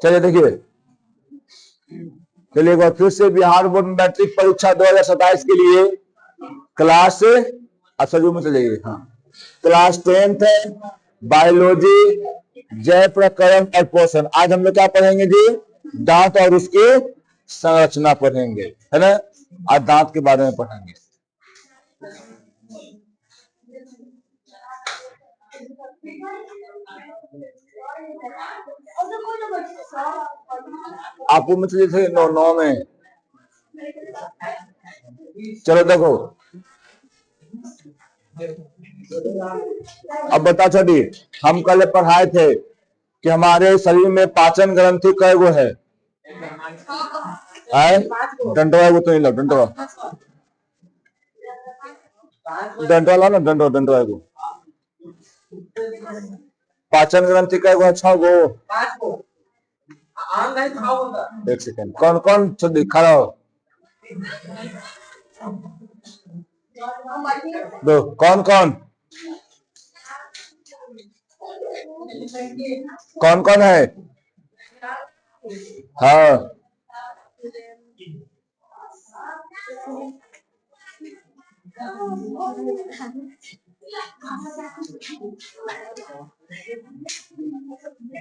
चलिए देखिए, चलिए एक बार फिर से बिहार बोर्ड मैट्रिक परीक्षा 2027 के लिए क्लास में चलिए, हाँ क्लास 10th है, बायोलॉजी, जय प्रकरण और पोषण। आज हम लोग क्या पढ़ेंगे जी? दांत और उसकी संरचना पढ़ेंगे, है ना। आज दांत के बारे में पढ़ेंगे। आपको मतलब थे 9 में। चलो देखो, अब बता छोड़ी, हम कल पढ़ाए थे कि हमारे शरीर में पाचन ग्रंथि कै गो है? डंडवा को तो नहीं लो, डंडवा ला ना, डंडवा को। पाचन ग्रंथि कै गो है? 6 गो। एक सेकंड, कौन कौन खड़ा हो? दो, कौन कौन कौन कौन है? हाँ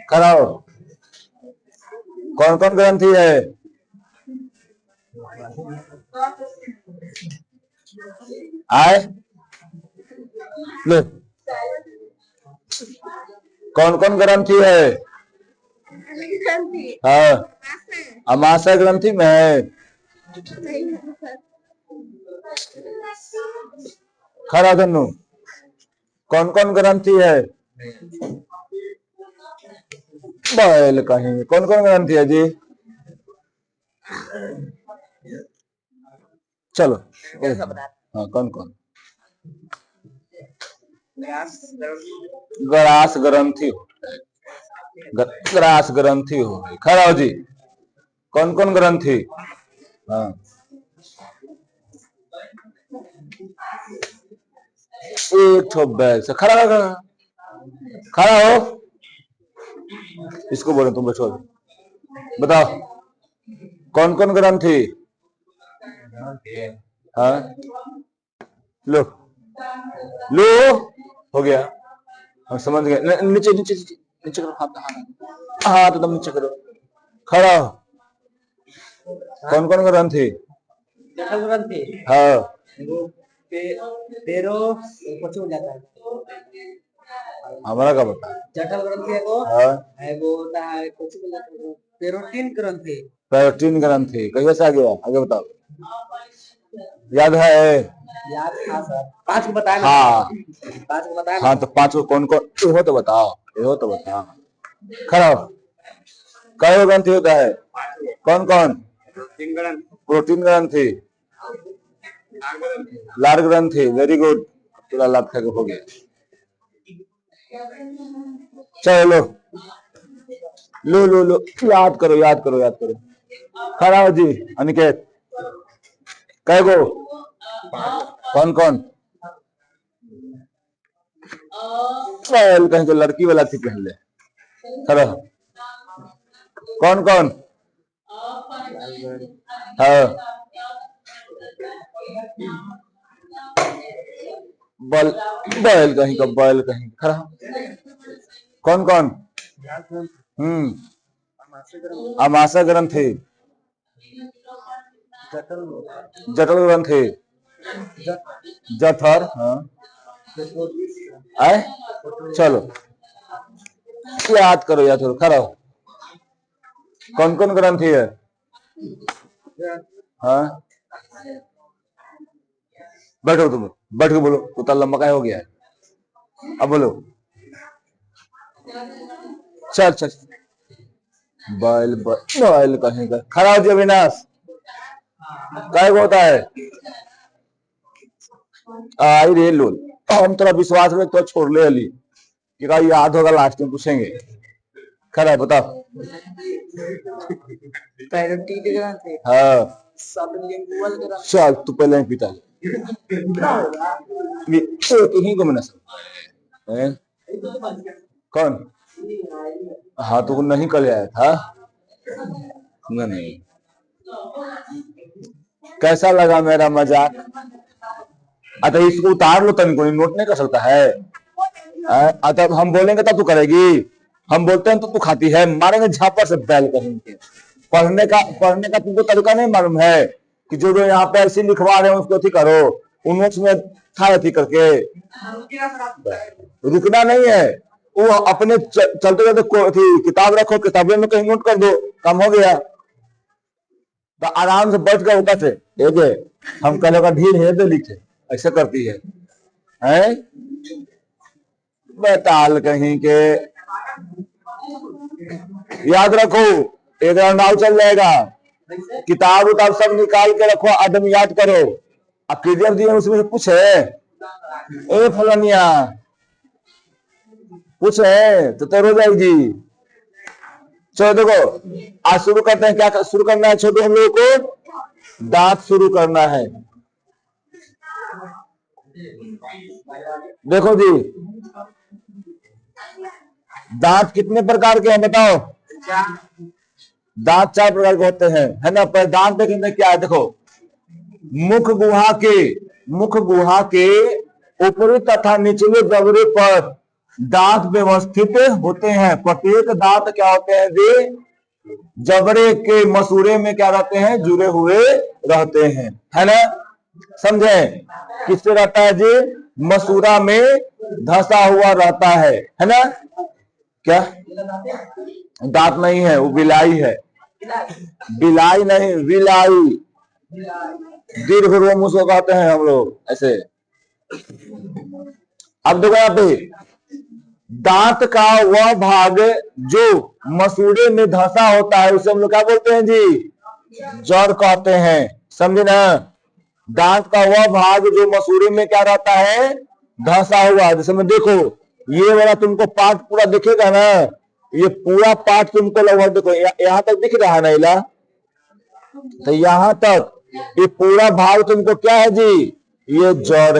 खड़ा हो। कौन कौन ग्रंथि है? आए लो, कौन कौन ग्रंथि है? हाँ, अमाशय ग्रंथि में है। खड़ा धनु, कौन कौन ग्रंथि है? बैल कहेंगे। कौन कौन ग्रंथि है जी? चलो हाँ, कौन कौन? ग्रास ग्रंथि हो, ग्रास ग्रंथि हो गई। खड़ा हो जी, कौन कौन ग्रंथि? हाँ, एक ठो बैल से। खड़ा खड़ा हो, इसको बोलो तुम बैठो। बताओ कौन कौन ग्रंथि? हाँ लो लो, हो गया, हम समझ गए। नीचे नीचे नीचे नीचे करो, हाथ हाथ एकदम नीचे करो। खड़ा हो, कौन कौन ग्रंथि? हाँ, हमारा क्या बता? जठर ग्रंथि है वो पेरोटीन ग्रंथि। पेरोटीन ग्रंथि कैसे से आ गया? आगे बताओ, याद है? याद था सर, 5 को बताया। हाँ 5 को बताया। हाँ तो 5 को कौन कौन हो तो बताओ, हो तो बताओ। खड़ा हो, कई ग्रंथि होता है? कौन कौन? प्रोटीन ग्रंथि, लार ग्रंथि। वेरी गुड, पूरा लाभ खा हो गया। चलो लो लो लो, याद करो याद करो याद करो। खड़ा हो जी, अनिकेत। कै गो? कौन कौन? कहीं तो लड़की वाला थी पहले। खड़ा, कौन कौन? हाँ, बल बैल कहीं का, बैल कहीं। खड़ा, कौन कौन? अमाशय ग्रंथि, जठर ग्रंथि, जठर। हाँ आए, चलो याद करो याद करो। खड़ा हो, कौन कौन ग्रंथि है? हाँ बैठो, तुम बैठ के बोलो, उतना लंबा का हो गया है। अब बोलो, चल चल। बैल बैल कहीं का। खड़ा हो जी अविनाश, काय होता है? आई रे लोल, हम थोड़ा विश्वास में तो छोड़ ले अली कि का याद होगा, लास्ट में पूछेंगे। खड़ा है, बताओ। हाँ चल, तू पहले पिता यहीं को मैंने कौन? हाँ तो वो नहीं कल आया था। नहीं, कैसा लगा मेरा मजाक? अच्छा इसको उतार लो, तनिको नोट नहीं कर सकता है। अच्छा हम बोलेंगे तब तू करेगी, हम बोलते हैं तो तू खाती है, मारेंगे झापड़ से बैल करेंगे। पढ़ने का तुमको तरीका नहीं मालूम है कि जो जो यहाँ पे ऐसे लिखवा रहे हैं उसको ठीक करो, उन नोट्स में था ठीक करके रुकना नहीं है। वो अपने चलते चलते किताब रखो, किताबें में कहीं नोट कर दो, काम हो गया। तो आराम से बैठ गए ऊपर से एक हम कल का ढील है तो लिखे, ऐसे करती है, हैं? बेताल कहीं के। याद रखो, एक राउंड चल जाएगा। किताब उताब सब निकाल के रखो, आदम याद करो। अब पीडीएफ दिए उसमें से कुछ है, ए फलनिया कुछ है तो हो जाएगी। चलो देखो आज शुरू करते हैं, क्या शुरू करना है छोटे हम लोगों को? दांत शुरू करना है। देखो जी, दांत कितने प्रकार के हैं बताओ? दांत 4 प्रकार के होते हैं, है ना? पर दांत देखेंगे क्या है, देखो मुख गुहा के ऊपरी तथा निचले जबड़े पर दांत व्यवस्थित होते हैं। प्रत्येक दांत क्या होते हैं जी? जबड़े के मसूड़े में क्या रहते हैं? जुड़े हुए रहते हैं, है ना? समझे? किससे रहता है जी? मसूड़ा में धंसा हुआ रहता है ना? क्या दांत नहीं है, वो बिलाई है। बिलाई नहीं, विलाई। दीर्घ रोम उसको कहते हैं हम लोग ऐसे। अब देखो यहाँ पे दांत का वह भाग जो मसूड़े में धंसा होता है उसे हम लोग क्या बोलते हैं जी? जड़ कहते हैं, समझे ना? दांत का वह भाग जो मसूड़े में क्या रहता है? धंसा हुआ। जैसे में देखो ये वाला तुमको पार्ट पूरा दिखेगा ना, ये पूरा पार्ट तुमको लगभग देखो यहाँ तक दिख रहा है ना इला, तो यहाँ तक ये पूरा भाग तुमको क्या है जी? ये जड़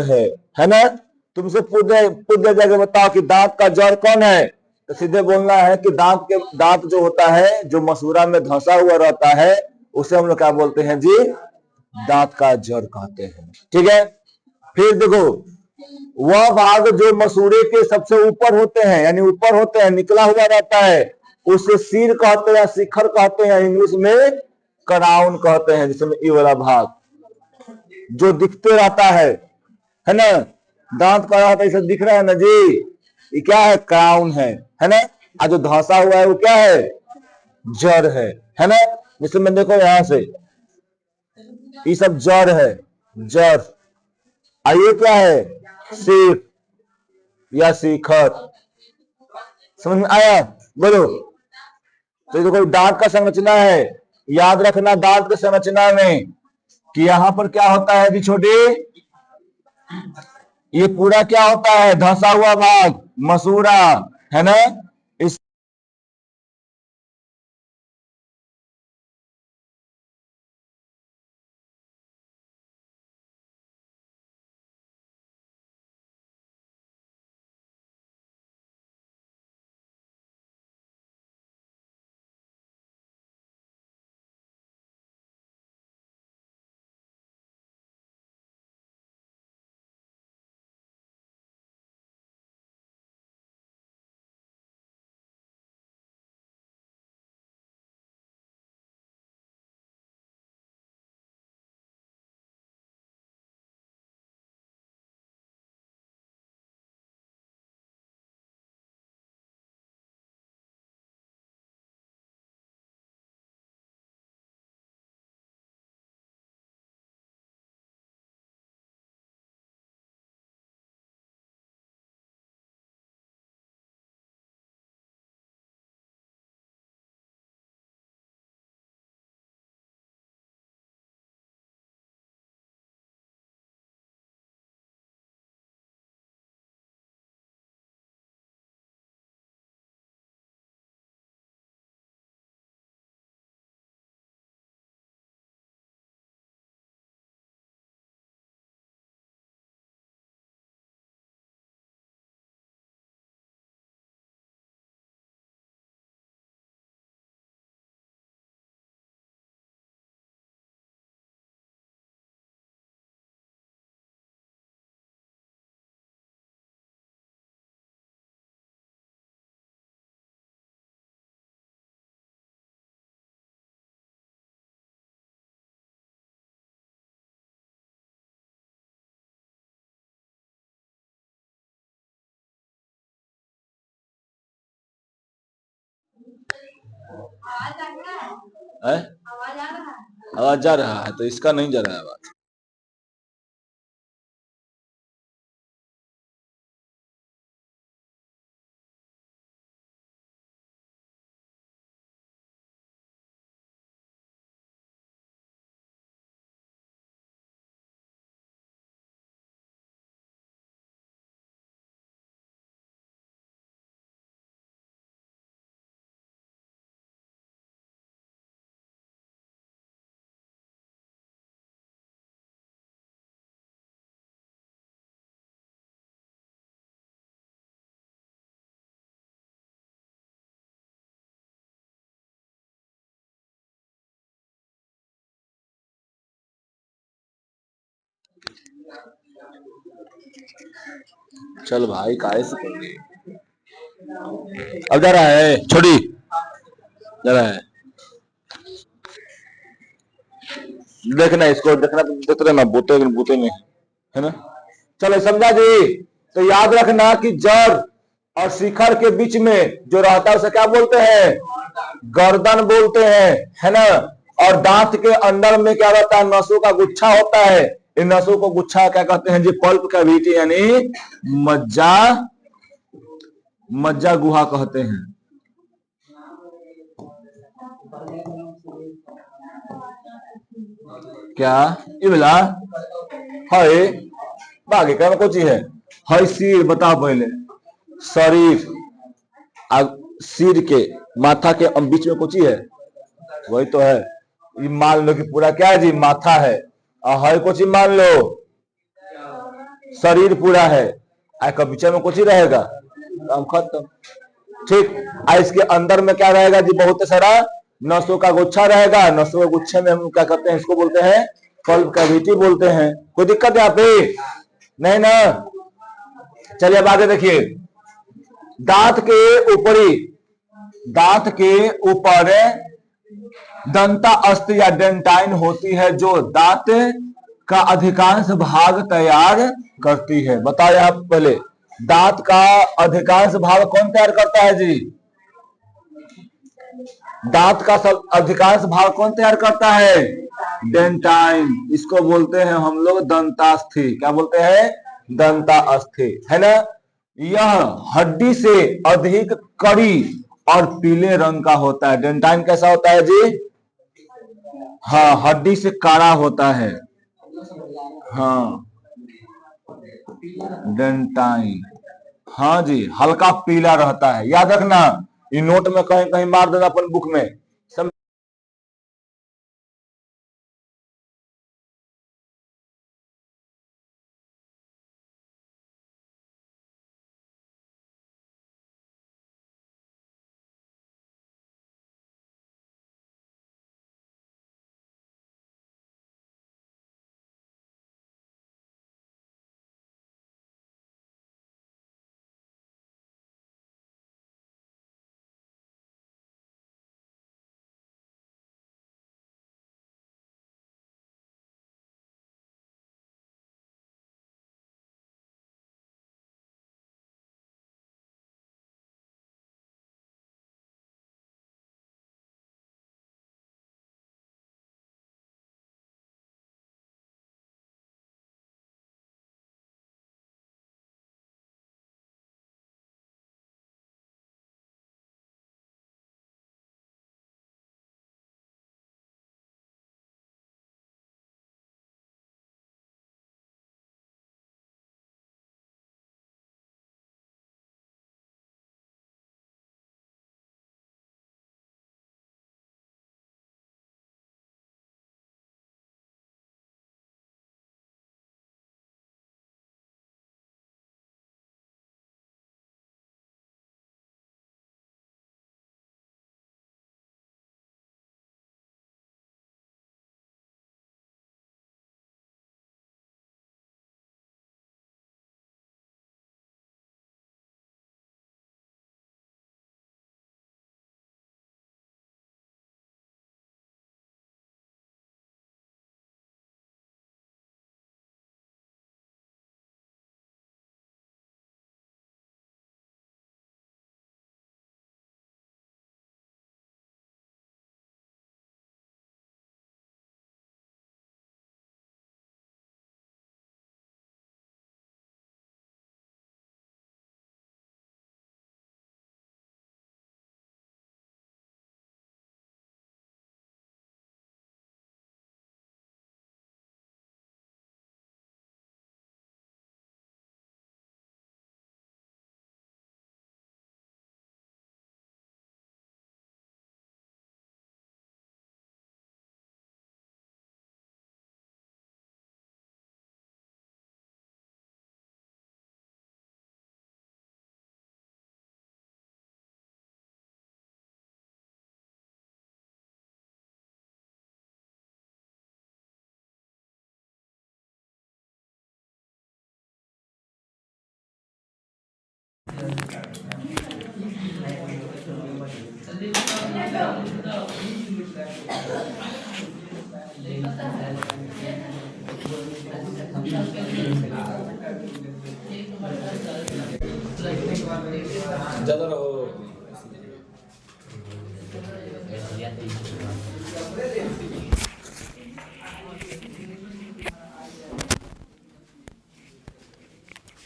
है ना? तुमसे पूछे जाके बताओ कि दांत का जड़ कौन है, तो सीधे बोलना है कि दांत जो होता है जो मसूड़ा में धंसा हुआ रहता है उसे हम लोग क्या बोलते हैं जी? दांत का जड़ कहते हैं, ठीक है? फिर देखो वह भाग जो मसूड़े के सबसे ऊपर होते हैं, यानी ऊपर होते हैं, निकला हुआ रहता है, उसे सिर कहते हैं, शिखर कहते हैं, इंग्लिश में क्राउन कहते हैं। जिसमें ये वाला भाग जो दिखते रहता है ना? दांत का रहता है, इसे दिख रहा है ना जी? ये क्या है? क्राउन है ना? और जो धंसा हुआ है वो क्या है? जड़ है ना? जिसमें देखो यहां से ये सब जड़ है, जड़। ये क्या है? सिर या शिखर। समझ में आया? बोलो। तो देखो दांत का संरचना है, याद रखना दांत की संरचना में कि यहां पर क्या होता है भी छोटे? ये पूरा क्या होता है? धंसा हुआ भाग मसूड़ा, है ना? इस है? आवाज जा रहा है तो इसका नहीं जा रहा है आवाज। चल भाई काहे से कर रही है? अब जा रहा है छोड़ी, जा रहा है। देखना इसको, देखना तुम देखते रहना, बूते बूते में है ना। चलो समझा जी। तो याद रखना कि जड़ और शिखर के बीच में जो रहता है उसे क्या बोलते हैं? गर्दन बोलते हैं, है ना। और दांत के अंदर में क्या रहता है? नसों का गुच्छा होता है। इन नसों को गुच्छा क्या कहते हैं जी? पल्प कैविटी यानी मज्जा, मज्जा गुहा कहते हैं। क्या ये बोला? है बाकी क्या कुछ है? है सिर, बताओ पहले। शरीर, सिर के माथा के बीच में कुछ है, वही तो है। ये मान लो कि पूरा क्या है जी? माथा है। और है कुछ मान लो शरीर पूरा है, का बीच में कुछ ही रहेगा, काम खत्म। ठीक। इसके अंदर में क्या रहेगा जी? बहुत सारा नसों का गुच्छा रहेगा। नसों के गुच्छे में हम क्या करते हैं? इसको बोलते हैं पल्प कैविटी बोलते हैं। कोई दिक्कत है यहाँ पे? नहीं ना। चलिए अब आगे देखिए। दांत के ऊपरी, दांत के ऊपर दंता अस्थि या डेंटाइन होती है जो दांत का अधिकांश भाग तैयार करती है। बताओ यहाँ पहले, दांत का अधिकांश भाग कौन तैयार करता है जी? दांत का सब अधिकांश भाग कौन तैयार करता है? डेंटाइन। इसको बोलते हैं हम लोग दंतास्थि। क्या बोलते हैं? दंतास्थि, है ना। यह हड्डी से अधिक कड़ी और पीले रंग का होता है। डेंटाइन कैसा होता है जी? हाँ, हड्डी से काड़ा होता है। हाँ, डेंटाइन। हाँ जी, हल्का पीला रहता है। याद रखना, ये नोट में कहीं कहीं मार देना अपन बुक में।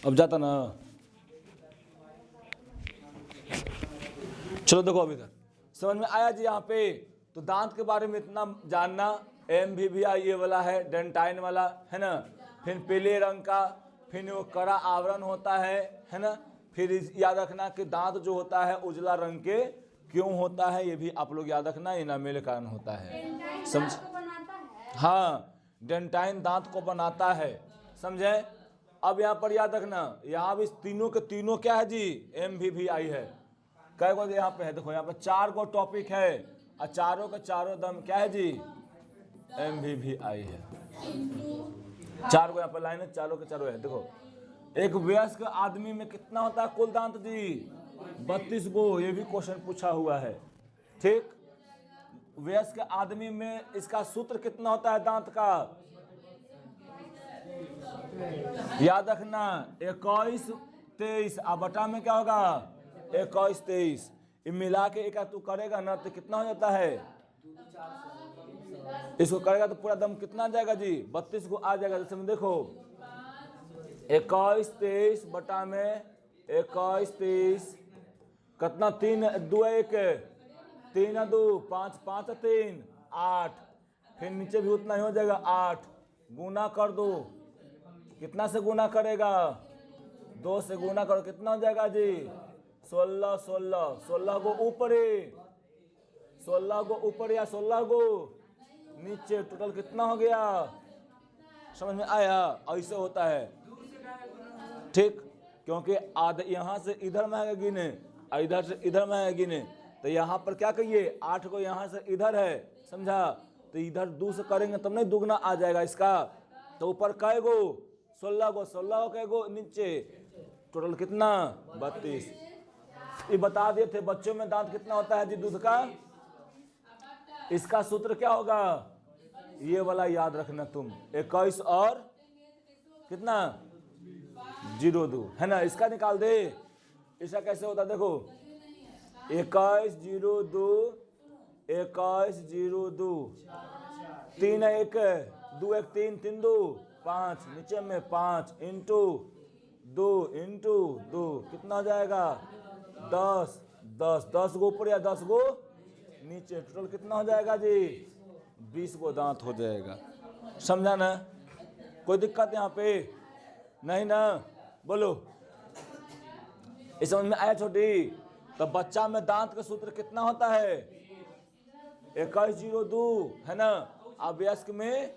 अब जाता ना। चलो देखो अभी तक समझ में आया जी। यहाँ पे तो दांत के बारे में इतना जानना। MVVI ये वाला है, डेंटाइन वाला है ना। फिर पीले रंग का, फिर वो कड़ा आवरण होता है ना। फिर याद रखना कि दांत जो होता है उजला रंग के क्यों होता है, ये भी आप लोग याद रखना, इनामेल कारण होता है। समझ? हाँ, डेंटाइन दांत को बनाता है, समझे। अब यहाँ पर याद रखना, यहाँ भी तीनों के तीनों क्या है जी, MVVI है। कै गो यहाँ पे है, देखो यहाँ पे 4 गो टॉपिक है और चारों के चारों दम क्या है जी, MVVI है। 4 गो यहाँ पर लाइन है, चारों के चारों है। देखो एक वयस्क आदमी में कितना होता है कुल दांत जी, 32 गो। ये भी क्वेश्चन पूछा हुआ है, ठीक। वयस्क आदमी में इसका सूत्र कितना होता है दांत का, याद रखना 21, 23। अब बटा में क्या होगा 21, 23। मिला के एक तू करेगा ना तो कितना हो जाता है, इसको करेगा तो पूरा दम कितना जाएगा जी, 32 को आ जाएगा। जैसे में देखो 21, 23 बटा में 21, 23 कितना, 3 2 1 3 2 5 5 3 8। फिर नीचे भी उतना ही हो जाएगा 8। गुना कर दो, कितना से गुना करेगा, 2 से गुना करो, कितना हो जाएगा जी 16 16। 16 गो ऊपर, 16 गो ऊपर या 16 गो नीचे, टोटल कितना हो गया, समझ में आया। ऐसे होता है, ठीक। क्योंकि आधा यहाँ से इधर में है गिने, इधर से इधर में है गिने, तो यहाँ पर क्या कहिए 8 को यहाँ से इधर है, समझा। तो इधर 2 से करेंगे तब नहीं दुगना आ जाएगा इसका। तो ऊपर कै गो 16 गो, 16 गो कै गो नीचे, टोटल कितना 32। ये बता दिए थे बच्चों में दांत कितना होता है जी दूध का। इसका सूत्र क्या होगा, ये वाला याद रखना तुम, 21 और कितना 02 है ना। इसका निकाल दे, इसका कैसे होता देखो 21 02 21 02 3 1 2 1 3 3 2 5, नीचे में 5 इंटू 2 इंटू 2 कितना हो जाएगा 10 10 10 गो ऊपर या 10 गो नीचे, टोटल कितना हो जाएगा जी 20 गो दांत हो जाएगा। समझा ना, कोई दिक्कत यहाँ पे नहीं ना, बोलो। इस समझ में आया छोटी। तो बच्चा में दांत का सूत्र कितना होता है 2102 है ना। अब वयस्क में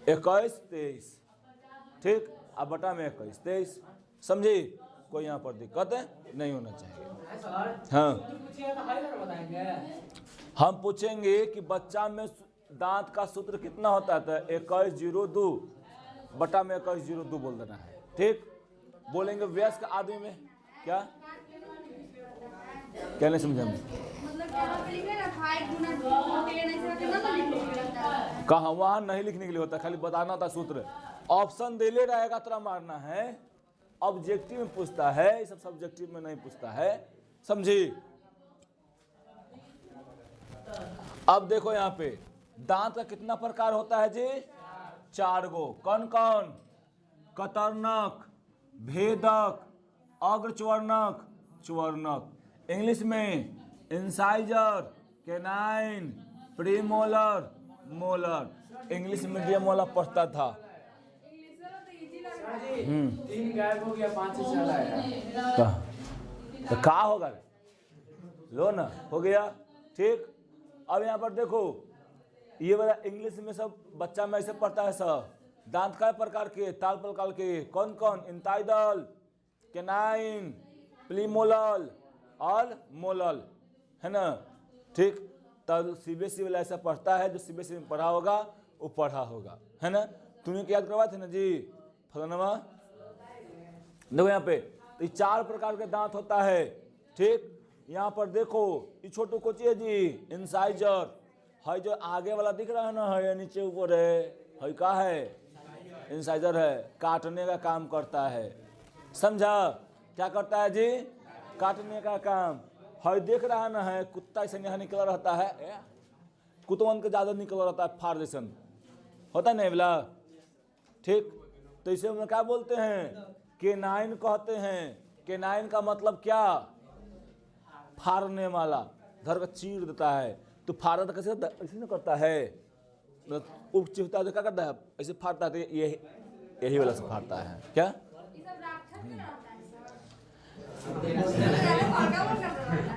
21 23, ठीक। अब बटा में 21 23, समझी। कोई यहाँ पर दिक्कत नहीं होना चाहिए। हाँ, हम पूछेंगे कि बच्चा में दांत का सूत्र कितना होता है, 2102 बटा में 2102 बोल देना है, ठीक। बोलेंगे वयस्क आदमी में क्या क्या नहीं समझे हम, कहा वहां नहीं लिखने के लिए होता, खाली बताना था सूत्र। ऑप्शन दे ले रहेगा तेरा मारना है। ऑब्जेक्टिव में पूछता है, ये सब सब्जेक्टिव में नहीं पूछता है, समझी। अब देखो यहाँ पे दांत का कितना प्रकार होता है जी 4 गो। कौन कौन, कतरनक, भेदक, अग्रच्वर्णक, च्वर्णक। इंग्लिश में incisor, canine, premolar, molar. English medium वाला पढ़ता था। 3 गायब हो गया, 5 से चला आया। तो क्या होगा, लो ना हो गया, ठीक। अब यहाँ पर देखो ये वाला इंग्लिश में सब बच्चा में ऐसे पढ़ता है सब। दांत का प्रकार के, ताल प्रकार के, कौन कौन, इंटाइडल, कैनाइन, प्रीमोलर और मोलर, है ना, ठीक। तब CBSE वाला ऐसा पढ़ता है, जो CBSE में पढ़ा होगा वो पढ़ा होगा, है ना। तुम्हें क्या याद करवाए थे ना जी फलाना। देखो यहाँ पे तो ये 4 प्रकार के दांत होता है, ठीक। यहाँ पर देखो ये छोटू कोची है जी इंसाइजर है, जो आगे वाला दिख रहा है ना, है नीचे ऊपर है क्या है, इंसाइजर है, काटने का काम करता है, समझा। क्या करता है जी, काटने का काम। है देख रहा है ना, है कुत्ता ऐसे यहाँ निकल रहता है, कुतवन के ज़्यादा निकल रहता है, फार जैसन होता है नहीं बोला, ठीक। तो इसे हम क्या बोलते हैं, केनाइन कहते हैं। केनाइन का मतलब क्या, फाड़ने वाला, धर का चीर देता है। तो फाड़ा तो कैसे करता है, ऐसे ना करता है, उठ चिपता है, क्या करता है, ऐसे फाड़ता है, ये यही वाला से फाड़ता है क्या।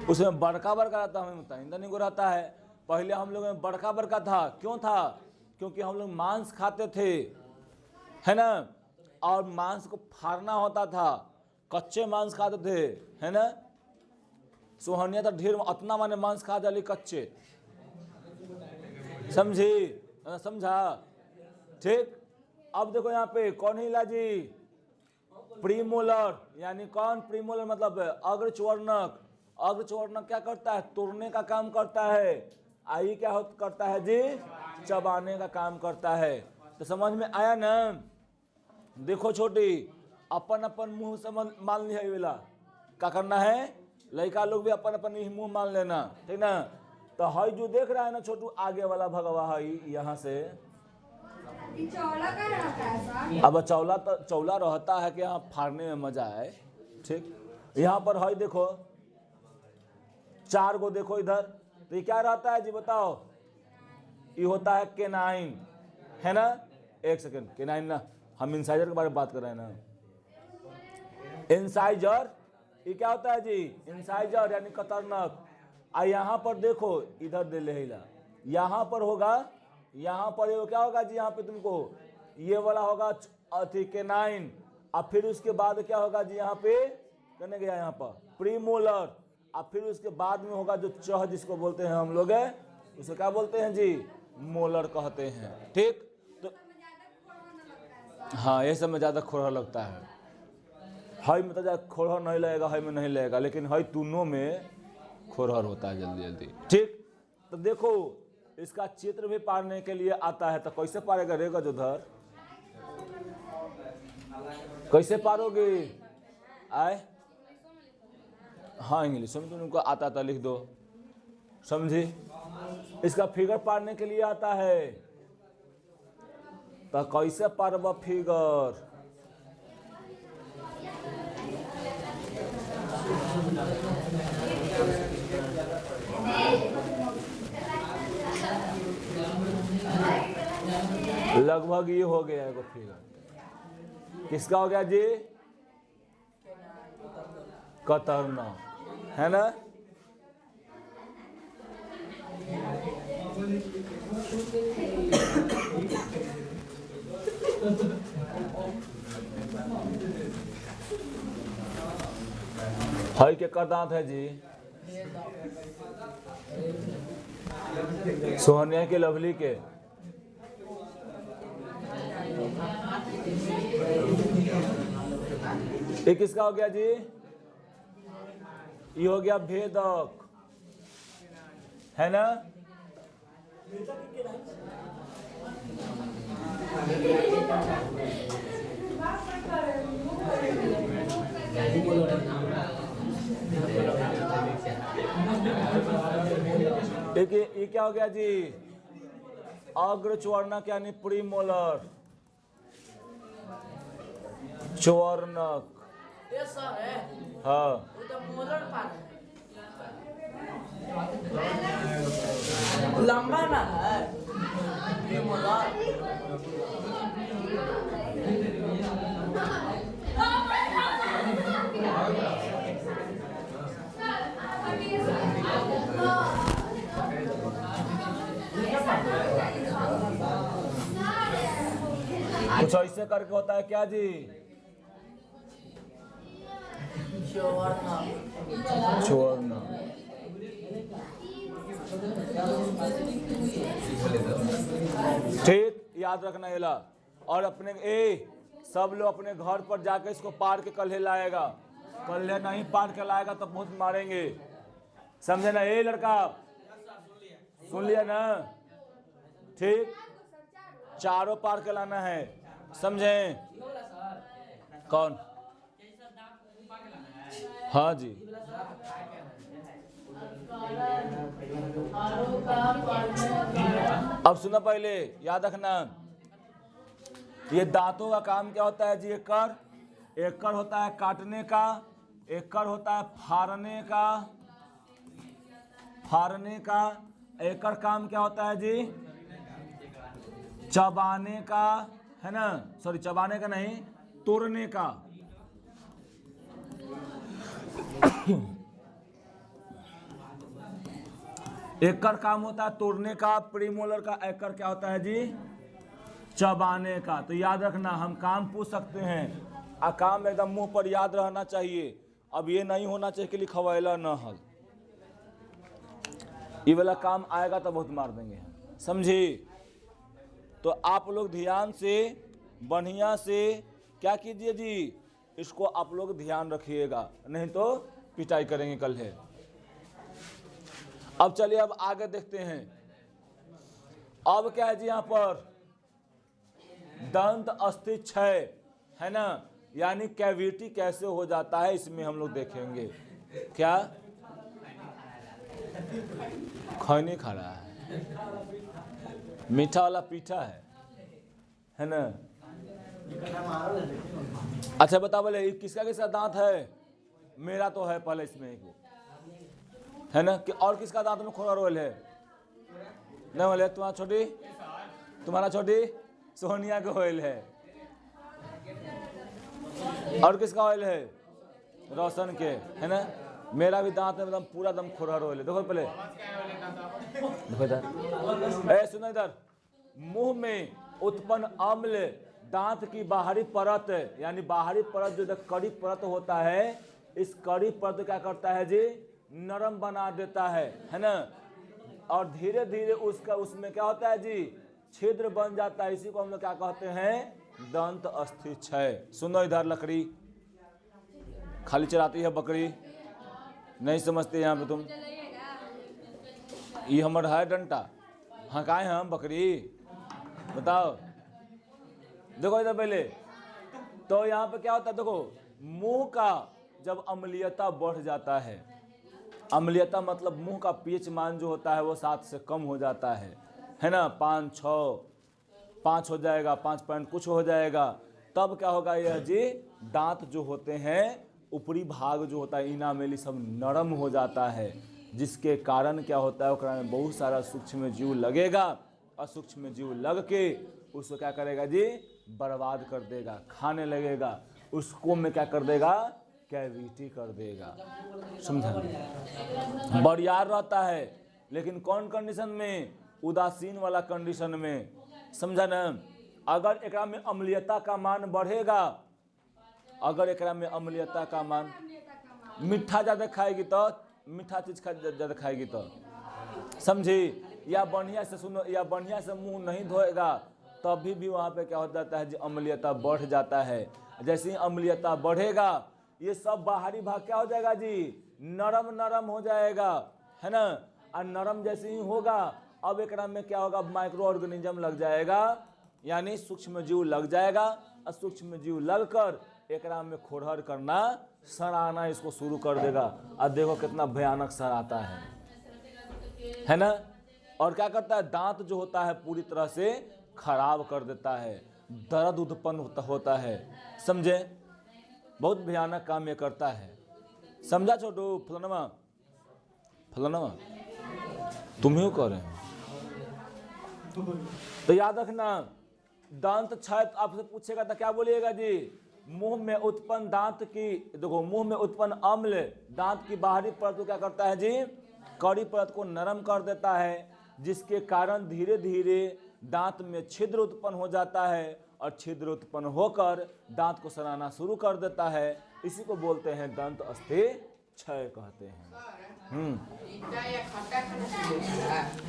उसमें बड़का बड़का रहता है, हमें बताइए नहीं को रहता है। पहले हम लोग में बड़का बड़का था, क्यों था, क्योंकि हम लोग मांस खाते थे, है ना, और मांस को फाड़ना होता था, कच्चे मांस खाते थे, है ना। सोहनिया तो ढेर अतना माने मांस खा जाली कच्चे, समझी, समझा, ठीक। अब देखो यहाँ पे कौन हिला जी, प्रीमोलर, यानी कौन, प्रीमोलर मतलब अग्रचवर्णक। अग्रचवर्णक क्या करता है, तोड़ने का काम करता है। आई क्या करता है जी, चबाने का काम करता है। तो समझ में आया ना। देखो छोटी, अपन अपन मुंह से मान लिया वाला क्या करना है, लड़का लोग भी अपन अपन मुंह मान लेना, ठीक ना। तो हई जो देख रहा है ना छोटू, आगे वाला भगवा है यहाँ से, अब चौला तो चौला रहता है कि यहाँ फाड़ने में मजा है, ठीक। यहाँ पर है देखो 4 गो, देखो इधर, तो ये क्या रहता है जी बताओ, ये होता है केनाइन, है ना। एक सेकंड, केनाइन ना, हम इंसाइजर के बारे में बात कर रहे हैं ना। इंसाइजर ये क्या होता है जी, इंसाइजर यानी कतरनक। आ यहाँ पर देखो, इधर दे लेला, यहाँ पर होगा, यहाँ पर ये क्या होगा जी, यहाँ पे तुमको ये वाला होगा अथी केनाइन। और फिर उसके बाद क्या होगा जी, यहाँ पे करने गया, यहाँ पर प्रीमोलर। और फिर उसके बाद में होगा जो चह जिसको बोलते हैं हम लोग, उसे क्या बोलते हैं जी, मोलर कहते हैं, ठीक। तो हाँ, ये सब में ज़्यादा खोरा लगता है। हई में तो ज़्यादा खोरहर नहीं लगेगा, हई में नहीं लगेगा, लेकिन हई दोनों में खोरहर होता है जल्दी जल्दी, ठीक। तो देखो इसका चित्र भी पारने के लिए आता है, तो कैसे पारेगा रेगा जो धर, कैसे पारोगे आए। हाँ, इंग्लिश में तुमको आता था, लिख दो, समझी। इसका फिगर पारने के लिए आता है, तो कैसे पारबा फिगर, लगभग ये हो गया है फिगर। किसका हो गया जी, कतरना, है ना। हई के कर दांत है जी, सोहनिया के, लवली के। ये किसका हो गया जी, ये हो गया भेदक, है ना। ये क्या हो गया जी, अग्रचवर्णक यानी प्रीमोलर, चवर्णक, हाँ। लंबा ना है कुछ ऐसे करके होता है क्या जी, चवर्णक, ठीक। याद रखना ये ला। और अपने सब लोग अपने घर पर जाकर इसको पार के कल्हे लाएगा, कल्हे नहीं पार के लाएगा तो बहुत मारेंगे, समझे ना। ये लड़का सुन लिया ना, ठीक। चारों पार के लाना है, समझे। कौन हाँ जी, अब सुना, पहले याद रखना, ये दांतों का काम क्या होता है जी? एक कर होता है काटने का, एक कर होता है फाड़ने का, एक कर काम क्या होता है जी? चबाने का, है ना? सॉरी, चबाने का नहीं, तोड़ने का। एक कर काम होता है तोड़ने का, प्रीमोलर का एक कर क्या होता है जी? चबाने का। तो याद रखना, हम काम पूछ सकते हैं, आ काम एकदम मुंह पर याद रहना चाहिए। अब ये नहीं होना चाहिए कि लिखवाइला न हल, ये वाला काम आएगा तो बहुत मार देंगे, समझे? तो आप लोग ध्यान से बढ़िया से क्या कीजिए जी, इसको आप लोग ध्यान रखिएगा, नहीं तो पिटाई करेंगे कल है। अब चलिए अब आगे देखते हैं। अब क्या है जी, यहां पर दंत अस्थि क्षय, है ना, यानी कैविटी कैसे हो जाता है, इसमें हम लोग देखेंगे। क्या खैनी खा रहा है, मीठा वाला पीठा है ना? अच्छा बता, बोले किसका किसका दांत है? मेरा तो है पहले इसमें एक, है ना? कि और किसका दांत में खोरा रोल है? नहीं बोले तुम्हारा छोटी सोनिया का ऑयल है। और किसका ऑयल है? रोशन के, है ना? मेरा भी दांत में एकदम पूरा दम खोरा रोल है। देखो पहले, देखो इधर, सुनो इधर, मुंह में उत्पन्न अम्ल दांत की बाहरी परत, यानी बाहरी परत जो कड़ी परत होता है, इस कड़ी परत क्या करता है जी? नरम बना देता है ना? और धीरे धीरे उसमें क्या होता है जी? छिद्र बन जाता है। इसी को हम लोग क्या कहते हैं? दंत अस्थि क्षय। सुनो इधर, लकड़ी खाली चलाती है बकरी, नहीं समझते यहाँ पे तुम? ये हमारा है डंटा, हकाए हम बकरी, बताओ। देखो इधर पहले, तो यहाँ पे क्या होता है? देखो, मुंह का जब अम्लीयता बढ़ जाता है, अम्लीयता मतलब मुंह का पीएच मान जो होता है वो 7 से कम हो जाता है ना? 5 हो जाएगा, 5 पॉइंट कुछ हो जाएगा, तब क्या होगा यह जी? दांत जो होते हैं, ऊपरी भाग जो होता है इनामेली, सब नरम हो जाता है, जिसके कारण क्या होता है? उसमें में बहुत सारा सूक्ष्म जीव लगेगा, और सूक्ष्म जीव लग के उसको क्या करेगा जी? बर्बाद कर देगा, खाने लगेगा, उसको में क्या कर देगा? कैविटी कर देगा। समझा? बरियार रहता है, लेकिन कौन कंडीशन में? उदासीन वाला कंडीशन में, समझा ना? अगर एकरा में अम्लीयता का मान बढ़ेगा, अगर एकरा में अम्लीयता का मान, मीठा ज्यादा खाएगी तो, मीठा चीज ज्यादा खाएगी तो, समझी? या बढ़िया से सुनो, या बढ़िया से मुंह नहीं धोएगा, तभी भी वहां पे क्या हो जाता है जी? अम्लीयता बढ़ जाता है। जैसे ही अम्लीयता बढ़ेगा, ये सब बाहरी भाग क्या हो जाएगा जी? नरम नरम हो जाएगा, है ना? और नरम जैसे ही होगा, अब एकरा में क्या होगा? माइक्रो ऑर्गेनिज्म लग जाएगा, यानी सूक्ष्म जीव लग जाएगा, और सूक्ष्म जीव लगकर एकरा में खोरहर करना, सड़ाना इसको शुरू कर देगा। और देखो कितना भयानक सड़ आता है ना? और क्या करता है? दांत जो होता है पूरी तरह से खराब कर देता है, दर्द उत्पन्न होता है, समझे? बहुत भयानक काम ये करता है, समझा छोटू? फलाना तुम ही कह रहे हो। तो याद रखना, दांत क्षय आपसे पूछेगा तो क्या बोलिएगा जी? मुंह में उत्पन्न दांत की, देखो, मुंह में उत्पन्न अम्ल दांत की बाहरी परत को क्या करता है जी? कड़ी परत को नरम कर देता है, जिसके कारण धीरे धीरे दांत में छिद्र उत्पन्न हो जाता है, और छिद्र उत्पन्न होकर दांत को सड़ाना शुरू कर देता है। इसी को बोलते हैं दंत अस्थि क्षय कहते हैं।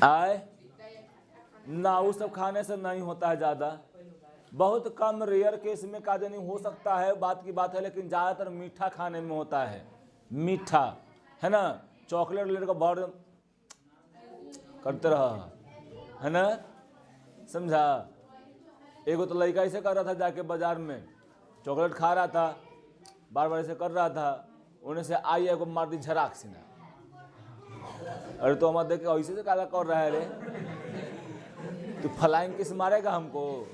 आए ना, वो सब खाने से नहीं होता है, ज्यादा बहुत कम रेयर केस में का नहीं हो सकता है, बात की बात है, लेकिन ज्यादातर मीठा खाने में होता है। मीठा, है ना? चॉकलेट लेकर का भर करते रहा, है ना? समझा? एगो तो लड़का ऐसे कर रहा था, जाके बाजार में चॉकलेट खा रहा था, बार बार ऐसे कर रहा था, उन्हें से आई एगो मार दी झराक सीना। अरे तो हमारे देख के ऐसे से काला कर रहा है रे, तो फ्लाइंग किस मारेगा हमको?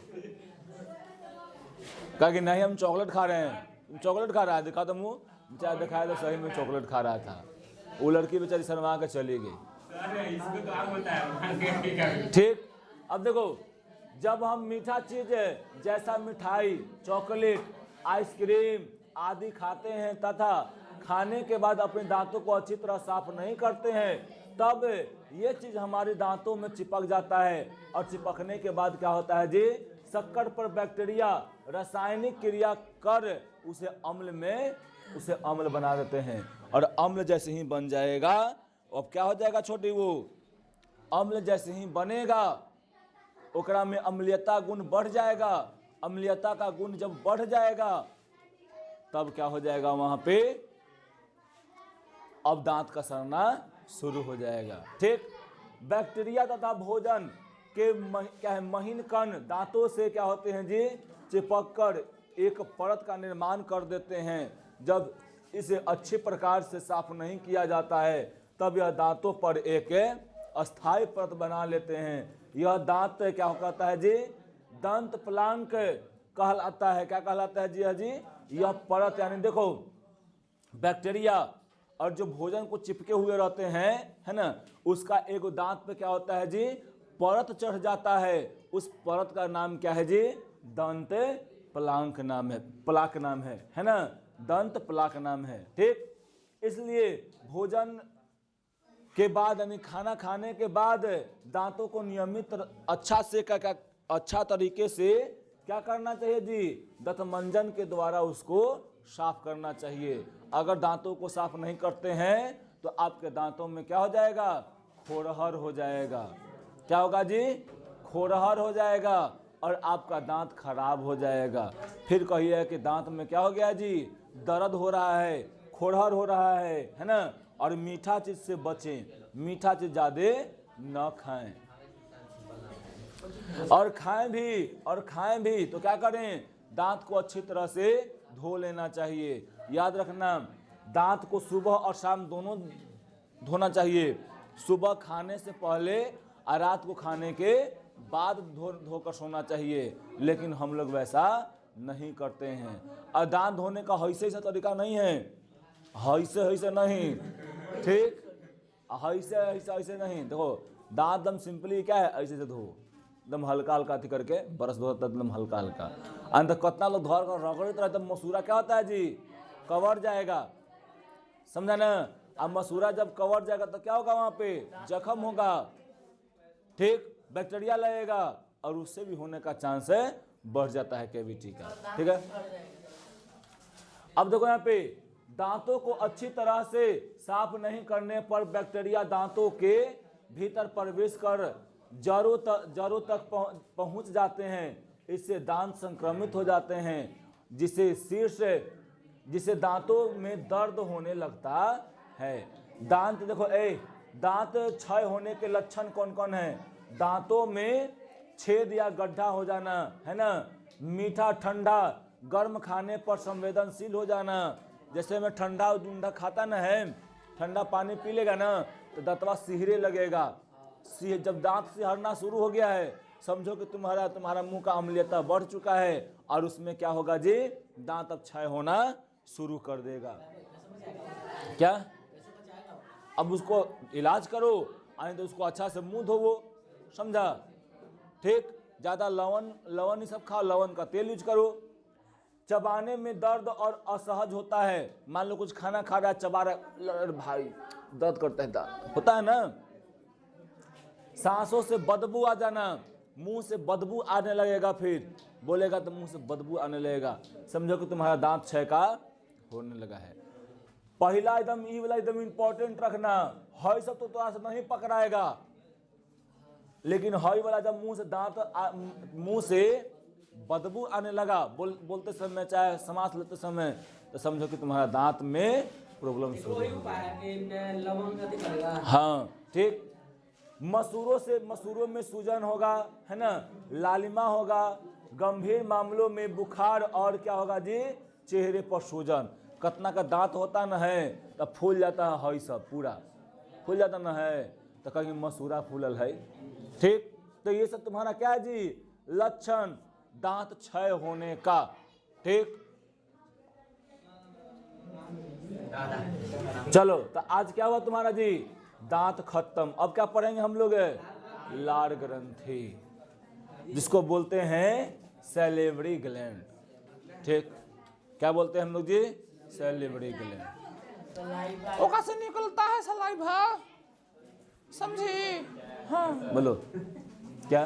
कहा कि नहीं हम चॉकलेट खा रहे हैं। तुम चॉकलेट खा रहा है? दिखा तो मुँह। बेचारा दिखाया तो सही में चॉकलेट खा रहा था। वो लड़की बेचारी शर्मा के चली गई। ठीक। अब देखो, जब हम मीठा चीज जैसा मिठाई, चॉकलेट, आइसक्रीम आदि खाते हैं तथा खाने के बाद अपने दांतों को अच्छी तरह साफ नहीं करते हैं, तब ये चीज हमारे दांतों में चिपक जाता है और चिपकने के बाद क्या होता है जी, शक्कर पर बैक्टीरिया रासायनिक क्रिया कर उसे अम्ल बना देते हैं। और अम्ल जैसे ही बन जाएगा, अब क्या हो जाएगा छोटी, वो अम्ल जैसे ही बनेगा ओकरा में अम्लीयता गुण बढ़ जाएगा। अम्लीयता का गुण जब बढ़ जाएगा तब क्या हो जाएगा, वहां पे अब दांत का सड़ना शुरू हो जाएगा। ठीक। बैक्टीरिया तथा भोजन के क्या है, महीन कण दांतों से क्या होते हैं जी, चिपक कर एक परत का निर्माण कर देते हैं। जब इसे अच्छे प्रकार से साफ नहीं किया जाता है तब यह दांतों पर एक अस्थायी परत बना लेते हैं। यह दांत क्या कहता है जी, दंत प्लांक कहलाता है। क्या कहलाता है जी? यह परत, यानी देखो बैक्टीरिया और जो भोजन को चिपके हुए रहते हैं, है ना, उसका एक दांत पे क्या होता है जी, परत चढ़ जाता है। उस परत का नाम क्या है जी, दंत प्लांक नाम है, प्लाक नाम है ना, दंत प्लाक नाम है। ठीक। इसलिए भोजन के बाद यानी खाना खाने के बाद दांतों को नियमित अच्छा तरीके से क्या करना चाहिए जी, दंतमंजन के द्वारा उसको साफ करना चाहिए। अगर दांतों को साफ नहीं करते हैं तो आपके दांतों में क्या हो जाएगा, खोरहर हो जाएगा। क्या होगा जी, खोरहर हो जाएगा और आपका दांत खराब हो जाएगा। फिर कहिए कि दांत में क्या हो गया जी, दर्द हो रहा है, खोरहर हो रहा है ना। और मीठा चीज से बचें, मीठा चीज ज्यादा न खाएं। और खाएं भी तो क्या करें, दांत को अच्छी तरह से धो लेना चाहिए। याद रखना, दांत को सुबह और शाम दोनों धोना चाहिए। सुबह खाने से पहले और रात को खाने के बाद धोकर सोना चाहिए। लेकिन हम लोग वैसा नहीं करते हैं। और दांत धोने का ऐसा तरीका नहीं है, ऐसे नहीं। ठीक। ऐसे नहीं। देखो दांत एकदम सिंपली क्या है, ऐसे से धो, एकदम हल्का हल्का थी करके ब्रश धो, एकदम हल्का हल्का। अंत कितना लोग धर कर रगड़ते रहते, मसूरा क्या होता है जी, कवर जाएगा, समझा ना। अब मसूरा जब कवर जाएगा तो क्या होगा, वहां पे जख्म होगा। ठीक। बैक्टीरिया लगेगा और उससे भी होने का चांस है, बढ़ जाता है कैविटी का। ठीक है। अब देखो यहाँ पे दांतों को अच्छी तरह से साफ नहीं करने पर बैक्टीरिया दांतों के भीतर प्रवेश कर जड़ों तक पहुंच जाते हैं। इससे दांत संक्रमित हो जाते हैं, जिससे दांतों में दर्द होने लगता है। दांत देखो दांत क्षय होने के लक्षण कौन कौन है, दांतों में छेद या गड्ढा हो जाना, है ना, मीठा ठंडा गर्म खाने पर संवेदनशील हो जाना। जैसे मैं ठंडा खाता ना है, ठंडा पानी पी लेगा ना तो दांतवा सिहरे लगेगा। जब दांत सिहरना शुरू हो गया है, समझो कि तुम्हारा मुंह का अम्लीयता बढ़ चुका है और उसमें क्या होगा जी, दांत अब क्षय होना शुरू कर देगा। क्या, अब उसको इलाज करो, आए तो उसको अच्छा से मुंह धोवो, समझा। ठीक। ज्यादा लवण ये सब खाओ, लवण का तेल यूज करो। चबाने में दर्द और असहज होता है, मान लो कुछ खाना खा रहा है, चबा रहा, भाई दर्द करता है, होता है ना। सांसों से बदबू आ जाना, मुंह से बदबू आने लगेगा, फिर बोलेगा तो मुंह से बदबू आने लगेगा, समझो कि तुम्हारा दांत क्षय का होने लगा है। पहला एकदम ई वाला एकदम इंपॉर्टेंट रखना, है सब तो थोड़ा सा नहीं पकड़ाएगा, लेकिन हई वाला जब मुंह से बदबू आने लगा बोलते समय, चाहे सांस लेते समय, तो समझो कि तुम्हारा दांत में प्रॉब्लम शुरू हो गई। हाँ। ठीक। मसूरों में सूजन होगा, है ना, लालिमा होगा, गंभीर मामलों में बुखार और क्या होगा जी, चेहरे पर सूजन। कितना का दांत होता न है तो फूल जाता है सब पूरा फूल जाता न है तो कहीं मसूरा फूलल है। ठीक, तो ये सब तुम्हारा क्या है जी, लक्षण दांत क्षय होने का। ठीक, चलो तो आज क्या हुआ तुम्हारा जी, दांत खत्म। अब क्या पढ़ेंगे हम लोग, लार ग्रंथि, जिसको बोलते हैं सैलिवरी ग्लैंड। ठीक, क्या बोलते हैं हम लोग जी, सैलिवरी ग्लैंड। ओका से निकलता है सलाइवा, समझे? हाँ बोलो क्या,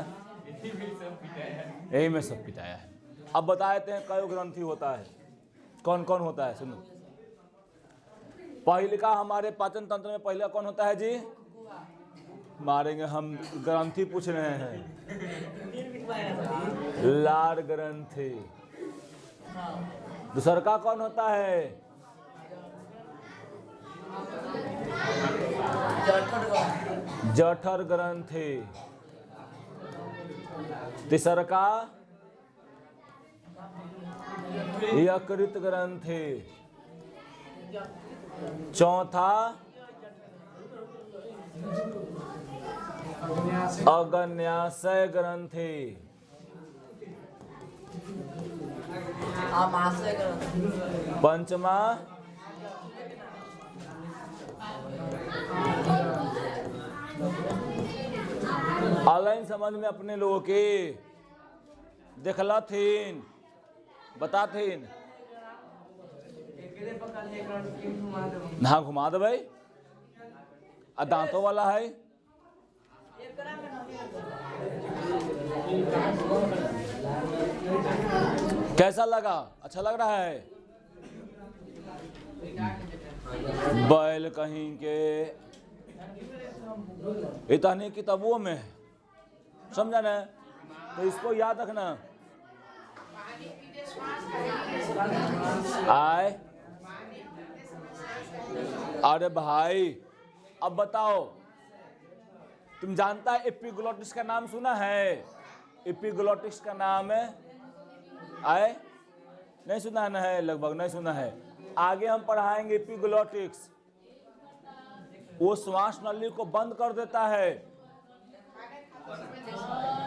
यही में सब पिटाया है। अब बता देते हैं कई ग्रंथि होता है, कौन कौन होता है। सुनो, पहले का हमारे पाचन तंत्र में पहले कौन होता है जी, मारेंगे हम, ग्रंथि पूछ रहे हैं, लार ग्रंथि। दूसरा का कौन होता है, जठर ग्रंथि। तीसरा का यकृत ग्रंथि। चौथा अग्न्याशय ग्रंथि। पंचमा ऑनलाइन समझ में अपने लोगों के देखला थीन, बता थीन ना, घुमा दे भाई। दांतों वाला है, कैसा लगा, अच्छा लग रहा है? बैल कहीं के इतनी किताबों में, समझा ना? तो इसको याद रखना। आए, अरे भाई अब बताओ, तुम जानता है एपिग्लोटिस का नाम सुना है? एपिग्लोटिस का नाम है आए, नहीं सुना है, ना है, लगभग नहीं सुना है। आगे हम पढ़ाएंगे एपिग्लोटिक्स, वो श्वास नली को बंद कर देता है।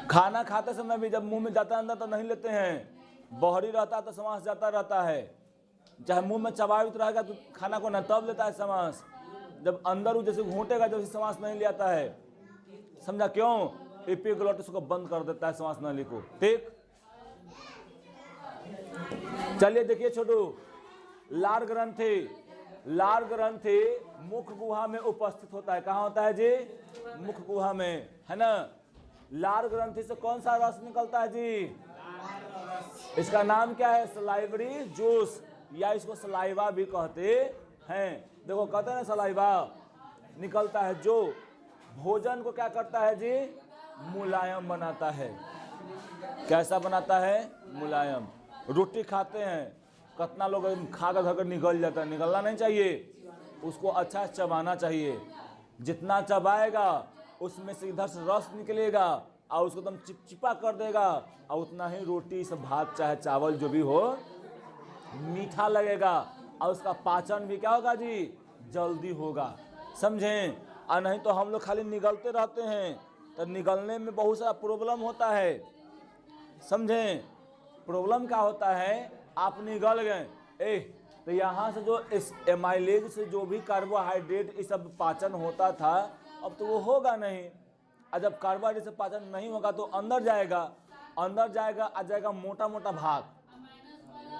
खाना खाते समय भी जब मुंह में जाता है अंदर तो नहीं लेते हैं, बहरी रहता है तो श्वास जाता रहता है। चाहे मुंह में चबावित रहेगा तो खाना को न तब लेता है श्वास, जब अंदर जैसे घूंटेगा जैसे श्वास नहीं ले आता है। समझा क्यों? एपिग्लोटिस को बंद कर देता है श्वास नली को। ठीक, चलिए देखिए छोटू, लार ग्रंथि। लार ग्रंथि मुख गुहा में उपस्थित होता है। कहाँ होता है जी? मुख गुहा में, है ना। लार ग्रंथि से कौन सा रस निकलता है जी? इसका नाम क्या है? सलाइवरी जूस, या इसको सलाइवा भी कहते हैं। देखो कहते हैं ना सलाइवा निकलता है, जो भोजन को क्या करता है जी? मुलायम बनाता है। कैसा बनाता है? मुलायम। रोटी खाते हैं, कितना लोग खाकर धरकर निकल जाता है, निकलना नहीं चाहिए, उसको अच्छा चबाना चाहिए। जितना चबाएगा उसमें से इधर से रस निकलेगा और उसको एकदम चिपचिपा कर देगा, और उतना ही रोटी से भात चाहे चावल जो भी हो मीठा लगेगा, और उसका पाचन भी क्या होगा जी? जल्दी होगा। समझें? और नहीं तो हम लोग खाली निगलते रहते हैं तो निगलने में बहुत सारा प्रॉब्लम होता है। समझें? प्रॉब्लम क्या होता है? आप निगल गए तो यहाँ से जो इस एमाइलेज से जो भी कार्बोहाइड्रेट ये सब पाचन होता था, अब तो वो होगा नहीं। और जब कार्बोहाइड्रेट से पाचन नहीं होगा तो अंदर जाएगा, अंदर जाएगा, आ जाएगा मोटा मोटा भाग,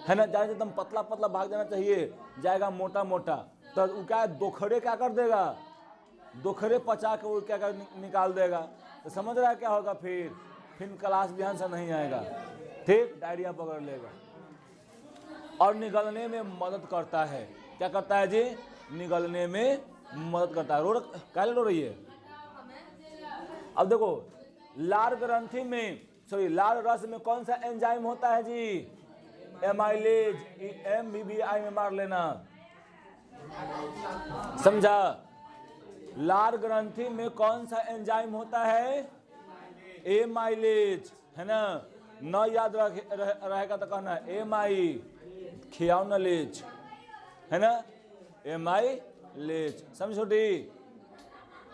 है ना। जाए एकदम पतला पतला भाग जाना चाहिए, जाएगा मोटा मोटा। तो वो क्या दोखड़े क्या कर देगा? दोखड़े पचा के वो क्या कर निकाल देगा। तो समझ रहा है क्या होगा? फिर क्लास ध्यान से नहीं आएगा। ठीक, डायरिया पकड़ लेगा। और निगलने में मदद करता है। क्या करता है जी? निगलने में मदद करता है। क्या रो रही है? अब देखो, लार ग्रंथि में, सॉरी, लार रस में कौन सा एंजाइम होता है जी? एमाइलेज। MBBI में मार लेना, समझा। लार ग्रंथि में कौन सा एंजाइम होता है? एमाइलेज, है ना। न याद रहेगा तो कहना एमाई, खियाओ नॉलेज, है ना, एमाइलेज। समझ छोटी।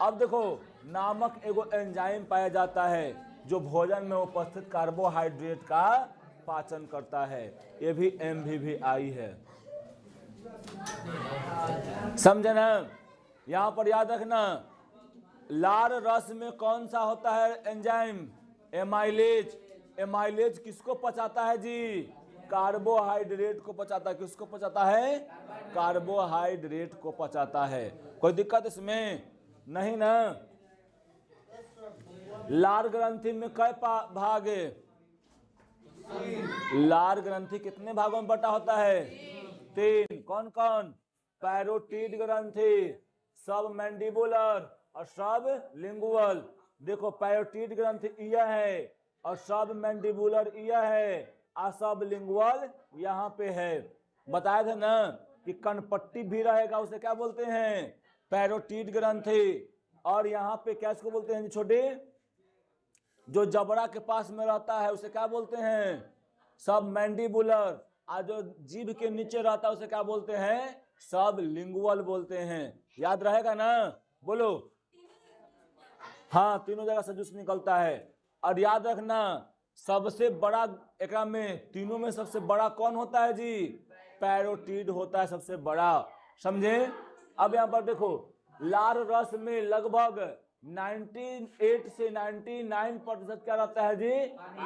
अब देखो नामक एगो एंजाइम पाया जाता है जो भोजन में उपस्थित कार्बोहाइड्रेट का पाचन करता है। ये भी MVVI है। समझे ना। यहां पर याद रखना, लार रस में कौन सा होता है एंजाइम, एमाइलेज। एमाइलेज किसको पचाता है जी, कार्बोहाइड्रेट को पचाता है। किसको पचाता है, कार्बोहाइड्रेट को पचाता है। कोई दिक्कत इसमें नहीं ना। लार ग्रंथि में कई भाग है, लार ग्रंथि कितने भागों में बटा होता है, 3। कौन कौन, पैरोटिड ग्रंथि, सब मैंडिबुलर और सब लिंगुअल। देखो पैरोटिड ग्रंथि यह है और सब मैंडिबुलर यह है और सब लिंगुअल यहाँ पे है। बताया था ना कि कनपट्टी भी रहेगा, उसे क्या बोलते हैं, पैरोटिड ग्रंथि। और यहाँ पे क्या इसको बोलते हैं छोटे, जो जबड़ा के पास में रहता है उसे क्या बोलते हैं, सब मैंडिबुलर। और जो जीभ के नीचे रहता है उसे क्या बोलते हैं, सब लिंगुअल बोलते हैं। याद रहेगा ना, बोलो। हाँ, तीनों जगह से जूस निकलता है। और याद रखना सबसे बड़ा एकरा में, तीनों में सबसे बड़ा कौन होता है जी, पैरोटिड होता है सबसे बड़ा। समझे। अब यहाँ पर देखो लार रस में लगभग 98 से 99% क्या रहता है जी,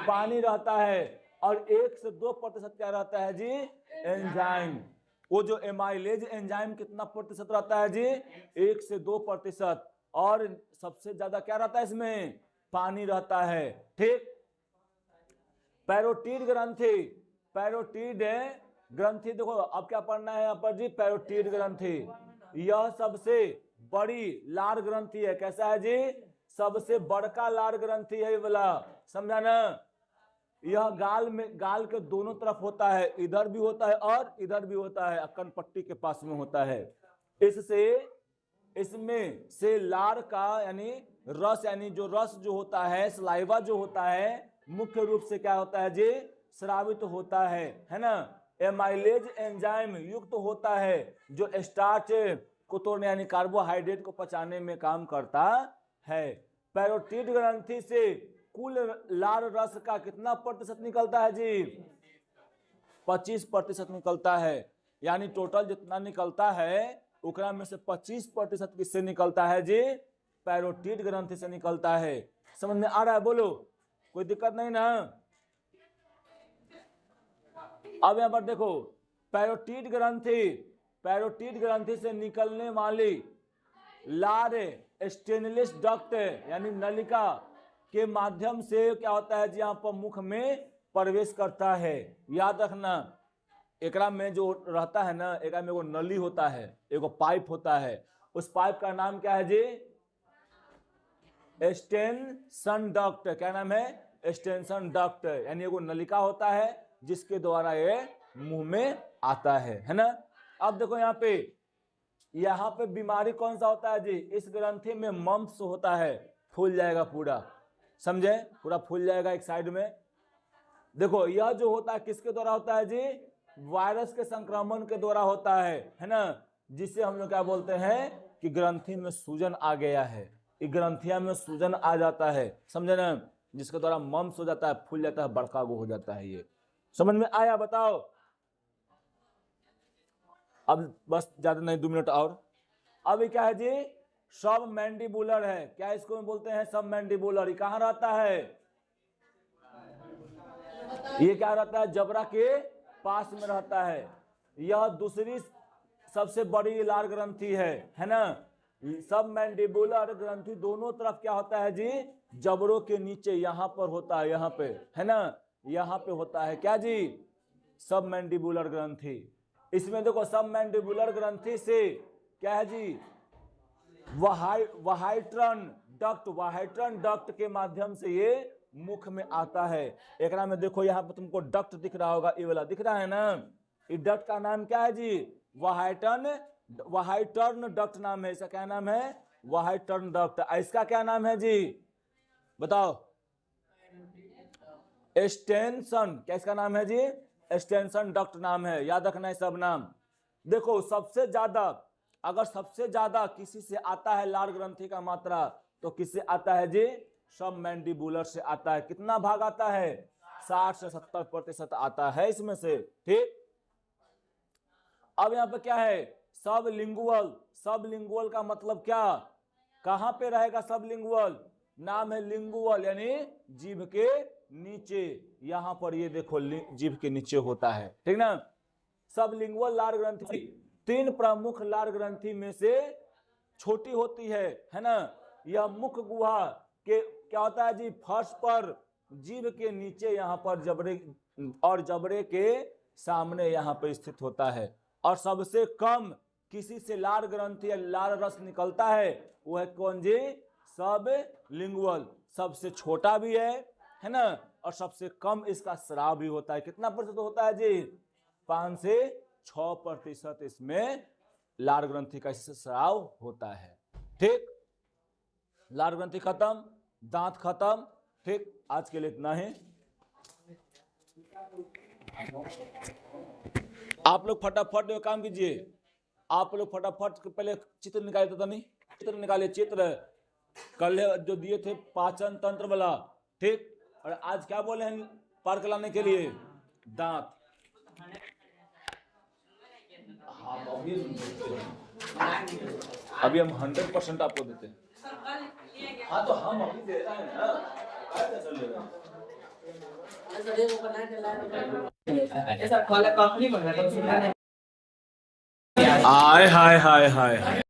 पानी रहता है। और 1 से 2% क्या रहता है जी, एंजाइम। वो जो एमाइलेज एंजाइम कितना प्रतिशत रहता है जी, 1 से 2%। और सबसे ज्यादा क्या रहता है इसमें, पानी रहता है। ठीक। पैरोटिड ग्रंथि, पैरोटिड ग्रंथि देखो अब क्या पढ़ना है यहाँ पर जी, पैरोटिड ग्रंथि यह सबसे बड़ी लार ग्रंथि है। कैसा है जी, सबसे बड़का लार ग्रंथि है ये वाला। समझा ना। यह गाल में, गाल के दोनों तरफ होता है, इधर भी होता है और इधर भी होता है, कनपट्टी के पास में होता है। इससे, इसमें से लार का यानी रस, यानी जो रस जो होता है, सलाइवा जो होता है, मुख्य रूप से क्या होता है जी, स्रावित होता है ना। एमाइलेज एंजाइम युक्त होता है जो स्टार्च को तोड़ने यानी कार्बोहाइड्रेट को पचाने में काम करता है। पैरोटिड ग्रंथि से कुल लार रस का कितना प्रतिशत निकलता है जी, 25% निकलता है। यानी टोटल जितना निकलता है उकरा में से 25% किससे निकलता है जी, पैरोटिड ग्रंथि से निकलता है। समझ में आ रहा है, बोलो। कोई दिक्कत नहीं ना। अब यहाँ पर देखो पैरोटिड ग्रंथि, पैरोटिड ग्रंथि से निकलने वाली लार स्टेनलेस डक्ट यानी नलिका के माध्यम से क्या होता है जी, यहाँ पर मुख में प्रवेश करता है। याद रखना एकरा में जो रहता है ना, एकरा में एगो नली होता है, एगो पाइप होता है। उस पाइप का नाम क्या है जी, एक्सटेंशन डक्ट। क्या नाम है, एक्सटेंशन डक्ट। यानी एगो नलिका होता है जिसके द्वारा ये मुंह में आता है ना। अब देखो यहाँ पे बीमारी कौन सा होता है जी, इस ग्रंथि में मम्प्स होता है, फूल जाएगा पूरा। समझे, पूरा फूल जाएगा एक साइड में। देखो यह जो होता है किसके द्वारा होता है जी, वायरस के संक्रमण के द्वारा होता है ना। जिसे हम लोग क्या बोलते हैं कि ग्रंथि में सूजन आ गया है, ग्रंथिया में सूजन आ जाता है। समझे ना, जिसके द्वारा मम्प्स हो जाता है, फूल जाता है, बड़का वो हो जाता है। ये समझ में आया, बताओ। अब बस ज्यादा नहीं, 2 मिनट और। अब ये क्या है जी, सब मैंडिबुलर है। क्या इसको बोलते हैं, सब मैंडिबुलर। ये कहाँ रहता है, ये क्या रहता है, जबड़ा के पास में रहता है। यह दूसरी सबसे बड़ी लार ग्रंथि है ना। सब मैंडिबुलर ग्रंथि दोनों तरफ क्या होता है जी, जबड़ों के नीचे यहाँ पर होता है, यहाँ पे है ना, यहाँ पे होता है क्या जी, सब मैंडिबुलर ग्रंथि। इसमें देखो सब मैंडिबुलर ग्रंथि से क्या है जी, वाहाइट्रन डक्ट, वाहाइट्रन डक्ट के माध्यम से ये मुख में आता है। एक में देखो यहाँ पर तुमको डक्ट दिख रहा होगा, ये वाला दिख रहा है ना। इस डक्ट का नाम क्या है जी, वाहाइटर्न डक्ट नाम है इसका। क्या नाम है, वाहाइटर्न डक्ट। इसका क्या नाम है जी, बताओ। एक्सटेंशन, क्या इसका नाम है जी, एक्सटेंशन डक्ट नाम है। याद रखना है सब नाम। देखो सबसे ज्यादा, अगर सबसे ज्यादा किसी से आता है लार ग्रंथि का मात्रा तो किससे आता है जी? सब मैंडिबुलर से आता है। कितना भाग आता है? 60 से 70% आता है इसमें से। ठीक, अब यहां पे क्या है? सब लिंगुअल। सब लिंगुअल का मतलब क्या? कहां पे रहेगा सब लिंगुअल? नाम है लिंगुअल, यानी जीभ के नीचे। यहां पर ये देखो जीभ के नीचे होता है, ठीक ना। सब लिंगुअल लार ग्रंथि 3 प्रमुख लार ग्रंथि में से छोटी होती है ना। यह मुख गुहा के क्या होता है जी? फर्श पर जीभ के नीचे, यहां पर जबड़े और जबड़े के सामने यहां पर स्थित होता है। और सबसे कम किसी से लार ग्रंथि या लार रस निकलता है वो है कौन जी? सब लिंगुअल। सबसे छोटा भी है ना, और सबसे कम इसका स्राव भी होता है। कितना प्रतिशत होता है जी? 5 से 6% इसमें लार ग्रंथि का इससे स्राव होता है। ठीक, लार ग्रंथि खत्म, दांत खत्म। ठीक, आज के लिए इतना ही। आप लोग फटाफट काम कीजिए। आप लोग फटाफट पहले चित्र निकालिए, तो नहीं चित्र निकालिए। चित्र कल जो दिए थे पाचन तंत्र वाला, ठीक, और आज क्या बोले हैं पार्क लाने के लिए? दांत। अभी हम 100% आपको देते हैं। हाँ तो हम अभी दे रहे हैं ना, हाय हाय हाय हाय हाय।